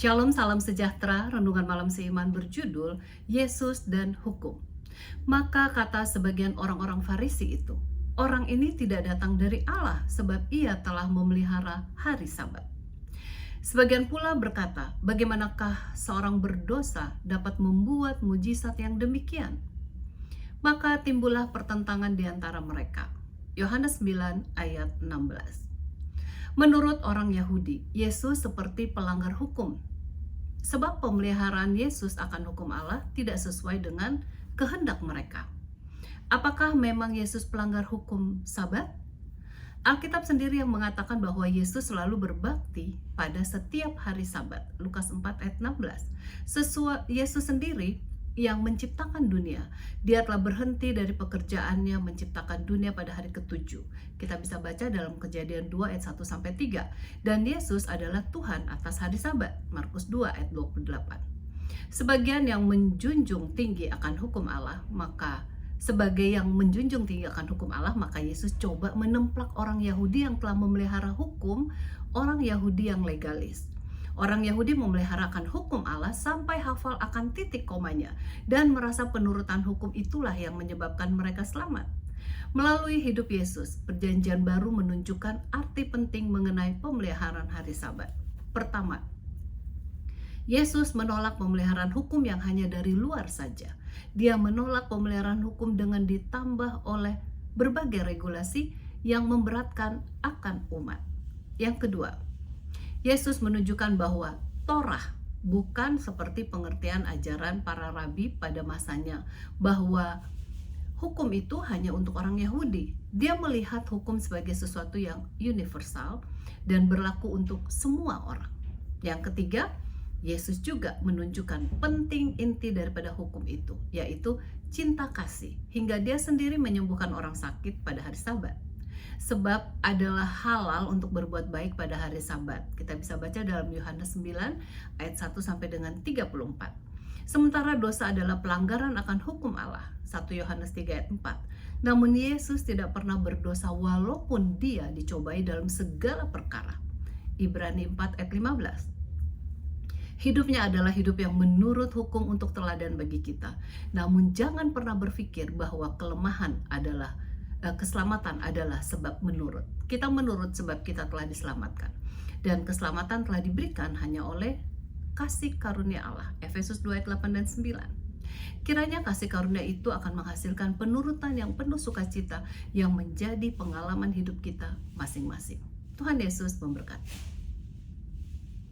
Shalom, salam sejahtera. Renungan malam seiman berjudul Yesus dan Hukum. Maka kata sebagian orang-orang Farisi itu, orang ini tidak datang dari Allah sebab ia telah memelihara hari Sabat. Sebagian pula berkata, bagaimanakah seorang berdosa dapat membuat mujizat yang demikian? Maka timbullah pertentangan di antara mereka. Yohanes 9 ayat 16. Menurut orang Yahudi, Yesus seperti pelanggar hukum. Sebab pemeliharaan Yesus akan hukum Allah tidak sesuai dengan kehendak mereka. Apakah memang Yesus pelanggar hukum Sabat? Alkitab sendiri yang mengatakan bahwa Yesus selalu berbakti pada setiap hari Sabat. Lukas 4 ayat 16. Yesus sendiri yang menciptakan dunia. Dia telah berhenti dari pekerjaannya menciptakan dunia pada hari ke-7. Kita bisa baca dalam Kejadian 2 ayat 1 sampai 3. Dan Yesus adalah Tuhan atas hari Sabat. Markus 2 ayat 28. Sebagian yang menjunjung tinggi akan hukum Allah, maka Yesus coba menemplak orang Yahudi yang telah memelihara hukum, orang Yahudi yang legalis. Orang Yahudi memeliharakan hukum Allah sampai hafal akan titik komanya dan merasa penurutan hukum itulah yang menyebabkan mereka selamat. Melalui hidup Yesus, Perjanjian Baru menunjukkan arti penting mengenai pemeliharaan hari Sabat. Pertama, Yesus menolak pemeliharaan hukum yang hanya dari luar saja. Dia menolak pemeliharaan hukum dengan ditambah oleh berbagai regulasi yang memberatkan akan umat. Yang kedua, Yesus menunjukkan bahwa Torah bukan seperti pengertian ajaran para rabi pada masanya, bahwa hukum itu hanya untuk orang Yahudi. Dia melihat hukum sebagai sesuatu yang universal dan berlaku untuk semua orang. Yang ketiga, Yesus juga menunjukkan penting inti daripada hukum itu, yaitu cinta kasih, hingga dia sendiri menyembuhkan orang sakit pada hari Sabat. Sebab adalah halal untuk berbuat baik pada hari Sabat. Kita bisa baca dalam Yohanes 9 ayat 1 sampai dengan 34. Sementara dosa adalah pelanggaran akan hukum Allah. 1 Yohanes 3 ayat 4. Namun Yesus tidak pernah berdosa walaupun dia dicobai dalam segala perkara. Ibrani 4 ayat 15. Hidupnya adalah hidup yang menurut hukum untuk teladan bagi kita. Namun jangan pernah berpikir bahwa keselamatan adalah sebab menurut. Kita menurut sebab kita telah diselamatkan. Dan keselamatan telah diberikan hanya oleh kasih karunia Allah. Efesus 2 ayat 8 dan 9. Kiranya kasih karunia itu akan menghasilkan penurutan yang penuh sukacita yang menjadi pengalaman hidup kita masing-masing. Tuhan Yesus memberkati.